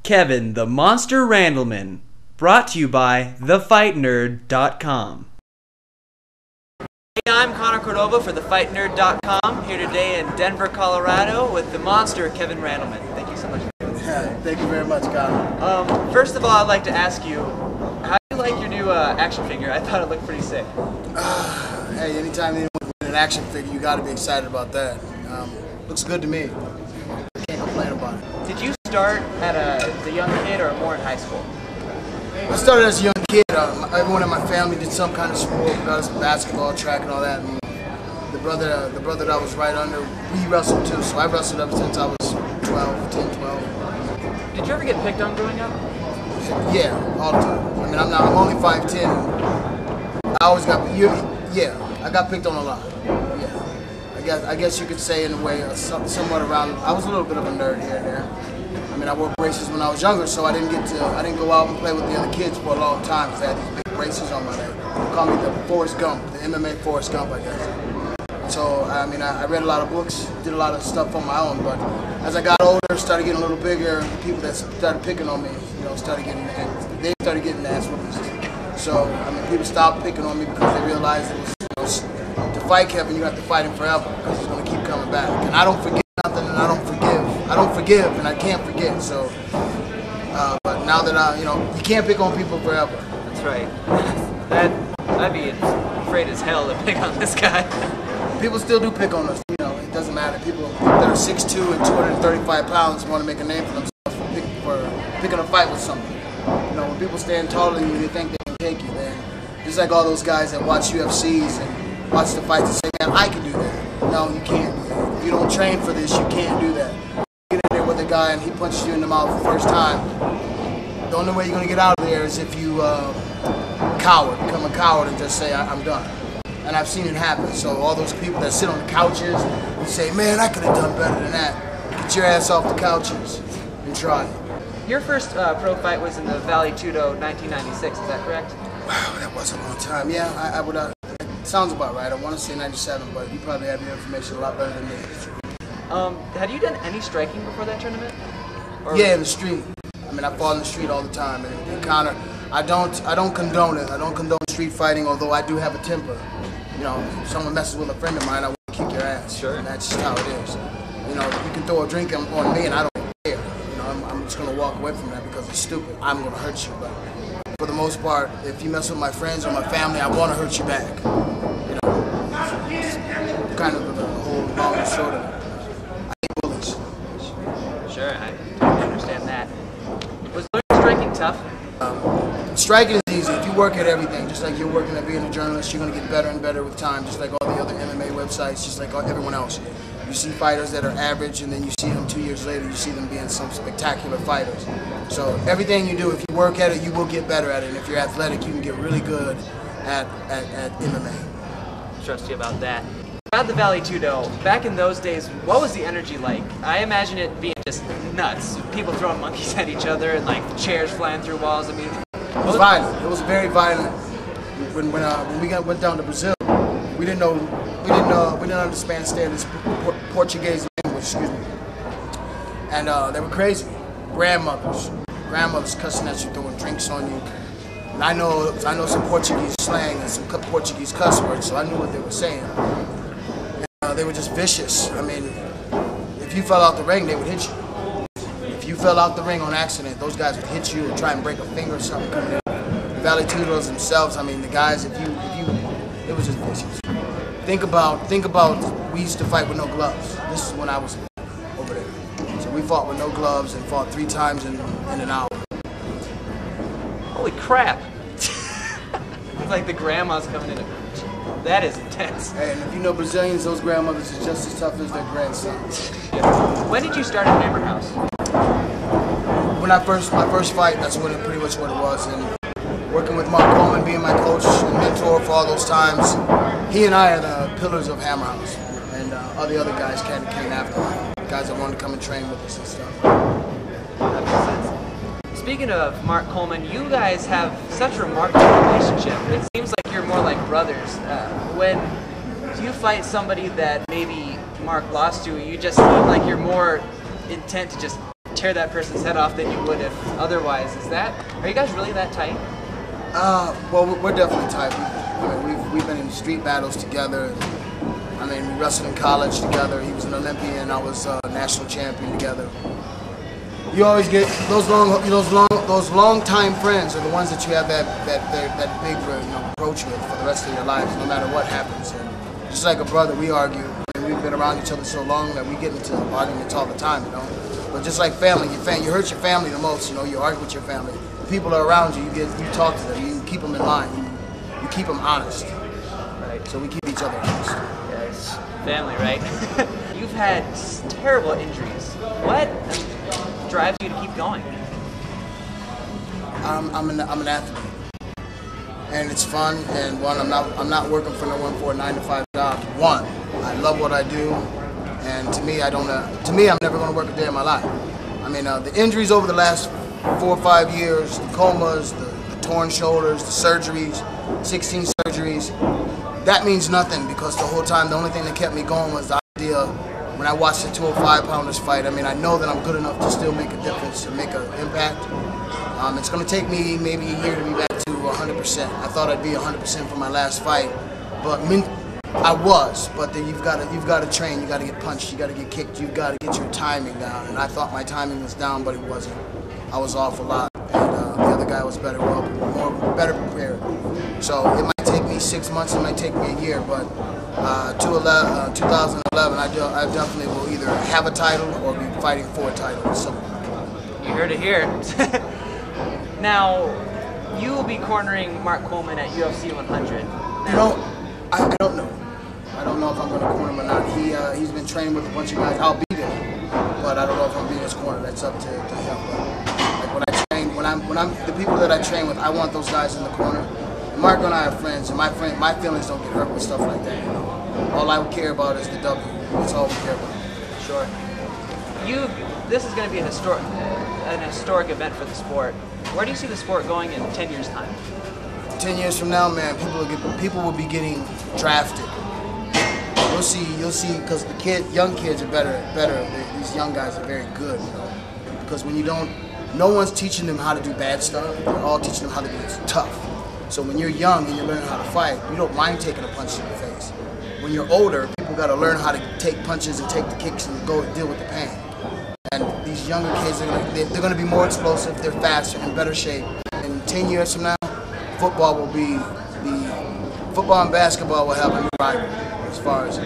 Kevin the Monster Randleman, brought to you by thefightnerd.com. Hey, I'm Connor Cordova for thefightnerd.com, here today in Denver, Colorado with the monster Kevin Randleman. Thank you so much for doing this. Thank you very much, Connor. First of all, I'd like to ask you, how do you like your new action figure? I thought it looked pretty sick. Hey, anytime anyone wins an action figure, you got to be excited about that. Looks good to me. Can't complain about it. Did you start at a young kid or more in high school? I started as a young kid. Everyone in my family did some kind of sport, regardless of basketball, track, and all that. And the brother that I was right under, he wrestled too. So I wrestled ever since I was 10, 12. Did you ever get picked on growing up? Yeah, all the time. I mean, I'm only 5'10". I always got, I got picked on a lot. Yeah, I guess you could say in a way, somewhat around. I was a little bit of a nerd here and there. I mean, I wore braces when I was younger, so I didn't go out and play with the other kids for a long time because I had these big braces on my leg. They call me the Forrest Gump, the MMA Forrest Gump, I guess. So, I mean, I read a lot of books, did a lot of stuff on my own, but as I got older, started getting a little bigger, people that started picking on me, started getting ass whoopings. So, I mean, people stopped picking on me because they realized it was, to fight Kevin, you have to fight him forever because he's going to keep coming back. And I don't forget nothing, and I don't forgive, and I can't forget. So, but now that you can't pick on people forever. That's right. I'd be afraid as hell to pick on this guy. People still do pick on us. It doesn't matter. People that are 6'2" and 235 pounds want to make a name for themselves for picking a fight with someone. When people stand taller than you, they think they can take you. Then, just like all those guys that watch UFCs and watch the fights and say, "Man, I can do that." No, you can't do that. If you don't train for this, you can't do that. Get in there with a guy and he punches you in the mouth the first time. The only way you're gonna get out of there is if you become a coward and just say, "I'm done." And I've seen it happen. So all those people that sit on the couches and say, "Man, I could have done better than that." Get your ass off the couches and try it. Your first pro fight was in the Valley Tudo 1996, is that correct? Wow, that was a long time. Yeah, I would. Sounds about right. I want to say 97, but you probably have your information a lot better than me. Had you done any striking before that tournament? Or yeah, in the street. I mean, I fought in the street all the time. And Connor, I don't condone it. I don't condone street fighting, although I do have a temper. If someone messes with a friend of mine, I will kick your ass. Sure. And that's just how it is. You can throw a drink on me, and I don't care. I'm just gonna walk away from that because it's stupid. I'm gonna hurt you, but for the most part, if you mess with my friends or my family, I want to hurt you back. It's kind of the whole long and short of it. I hate bullies. Sure, I totally understand that. Was learning striking tough? Striking is easy. If you work at everything, just like you're working at being a journalist, you're going to get better and better with time, just like all the other MMA websites, just like everyone else. You see fighters that are average, and then you see them 2 years later, you see them being some spectacular fighters. So everything you do, if you work at it, you will get better at it. And if you're athletic, you can get really good at MMA. Trust you about that. About the Valley Tudo, back in those days, what was the energy like? I imagine it being just nuts. People throwing monkeys at each other and like chairs flying through walls. I mean, it was violent. It was very violent. When we went down to Brazil, we didn't understand this Portuguese language. Excuse me. And they were crazy. Grandmothers cussing at you, throwing drinks on you. And I know some Portuguese slang and some Portuguese cuss words, so I knew what they were saying. And, they were just vicious. I mean, if you fell out the ring, they would hit you. If you fell out the ring on accident, those guys would hit you or try and break a finger or something coming in. The Valley Tudos themselves, I mean, the guys, it was just vicious. Think about, we used to fight with no gloves. This is when I was over there. So we fought with no gloves and fought 3 times in an hour. Holy crap. It's like the grandma's coming in. That is intense. Hey, and if you know Brazilians, those grandmothers are just as tough as their grandsons. Yeah. When did you start at Hammer House? When my first fight, that's when pretty much what it was. And working with Mark Coleman, being my coach and mentor for all those times, he and I are the pillars of Hammer House. And all the other guys came after me. Guys that wanted to come and train with us and stuff. That makes sense. Speaking of Mark Coleman, you guys have such a remarkable relationship. It seems like you're more like brothers. When you fight somebody that maybe Mark lost to, you just feel like you're more intent to just tear that person's head off than you would if otherwise. Are you guys really that tight? Well, we're definitely tight. We've been in street battles together. I mean, we wrestled in college together. He was an Olympian. I was a national champion together. You always get those long time friends are the ones that you have that big approach with for the rest of your lives, no matter what happens. And just like a brother, we argue. And we've been around each other so long that we get into arguments all the time, But just like family, you hurt your family the most. You argue with your family. The people are around you. You talk to them. You keep them in line. You keep them honest. Right. So we keep each other honest. Yeah, it's family, right? You've had terrible injuries. What drives you to keep going? I'm an athlete, and it's fun. And one, I'm not working for no one for a 9-to-5 job. One, I love what I do, and to me, I'm never going to work a day in my life. I mean, the injuries over the last 4 or 5 years, the comas, the torn shoulders, the surgeries, 16 surgeries, that means nothing because the whole time, the only thing that kept me going was the idea. When I watch the 205-pounders fight, I mean, I know that I'm good enough to still make a difference and make an impact. It's going to take me maybe a year to be back to 100%. I thought I'd be 100% for my last fight, but I was. But then you've got to train. You got to get punched. You got to get kicked. You got to get your timing down. And I thought my timing was down, but it wasn't. I was off a lot, and the other guy was better prepared. So it might take me 6 months. It might take me a year, but 2011, I definitely will either have a title or be fighting for a title. So you heard it here. Now, you will be cornering Mark Coleman at UFC 100. Now, I don't know. I don't know if I'm going to corner him or not. He's been training with a bunch of guys. I'll be there, but I don't know if I'm being his corner. That's up to him. But like when I'm the people that I train with, I want those guys in the corner. And Mark and I are friends, and my feelings don't get hurt with stuff like that. All I care about is the W. That's all we care about. Sure. This is going to be an historic event for the sport. Where do you see the sport going in 10 years' time? 10 years from now, man, people will be getting drafted. You'll see, because young kids are better. These young guys are very good, because when no one's teaching them how to do bad stuff. They're all teaching them how to be tough. So when you're young and you're learning how to fight, you don't mind taking a punch in the face. When you're older, people got to learn how to take punches and take the kicks and go deal with the pain. And these younger kids, they're going to be more explosive, they're faster, in better shape. And 10 years from now, football and basketball will have a new rival as far as the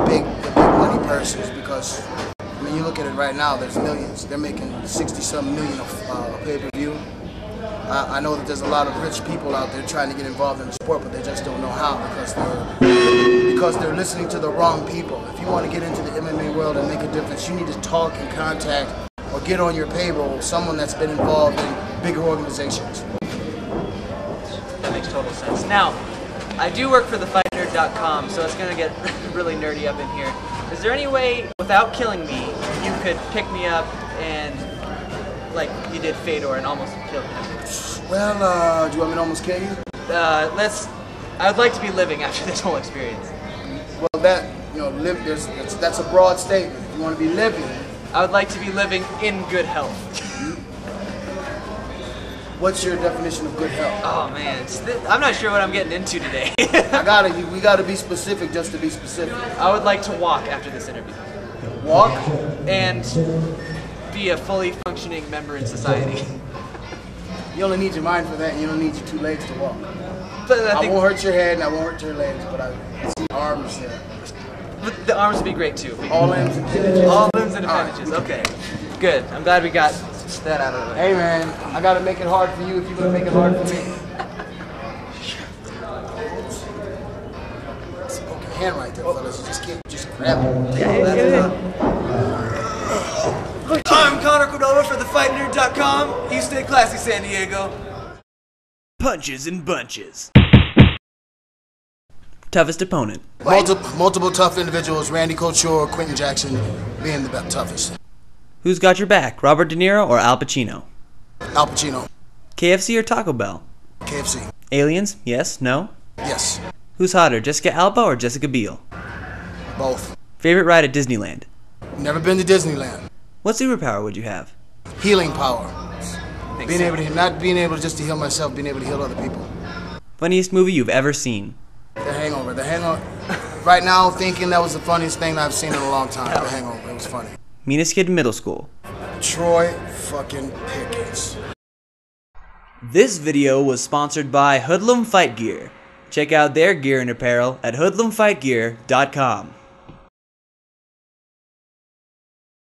big money purses, because I mean, you look at it right now, there's millions. They're making 60-some million of pay-per-view. I know that there's a lot of rich people out there trying to get involved in the sport, but they just don't know how because they're listening to the wrong people. If you want to get into the MMA world and make a difference, you need to talk and contact or get on your payroll someone that's been involved in bigger organizations. That makes total sense. Now, I do work for thefightnerd.com, so it's going to get really nerdy up in here. Is there any way, without killing me, you could pick me up and, like you did Fedor, and almost kill him? Well, do you want me to almost kill you? I would like to be living after this whole experience. Well, that's a broad statement. If you want to be living, I would like to be living in good health. What's your definition of good health? Oh man, I'm not sure what I'm getting into today. We gotta be specific just to be specific. I would like to walk after this interview. Walk? And be a fully functioning member in society. You only need your mind for that, and you don't need your 2 legs to walk. But I won't hurt your head, and I won't hurt your legs, but I see arms there. But the arms would be great too. All limbs and appendages. All limbs and appendages, okay. Good, I'm glad we got that out of the way. Hey man, I gotta make it hard for you if you're gonna make it hard for me. It's a broken hand right there, fellas. You just grab it. I'm Connor Cordova for thefightnerd.com. You stay classy, San Diego. Punches and bunches. Toughest opponent. Multiple tough individuals. Randy Couture, Quentin Jackson, being the toughest. Who's got your back, Robert De Niro or Al Pacino? Al Pacino. KFC or Taco Bell? KFC. Aliens? Yes? No? Yes. Who's hotter, Jessica Alba or Jessica Biel? Both. Favorite ride at Disneyland? Never been to Disneyland. What superpower would you have? Healing power. Being able to, not being able just to heal myself, being able to heal other people. Funniest movie you've ever seen? The Hangover. The Hangover. Right now, thinking that was the funniest thing I've seen in a long time. The Hangover. It was funny. Meanest kid in middle school? Troy fucking Pickens. This video was sponsored by Hoodlum Fight Gear. Check out their gear and apparel at hoodlumfightgear.com.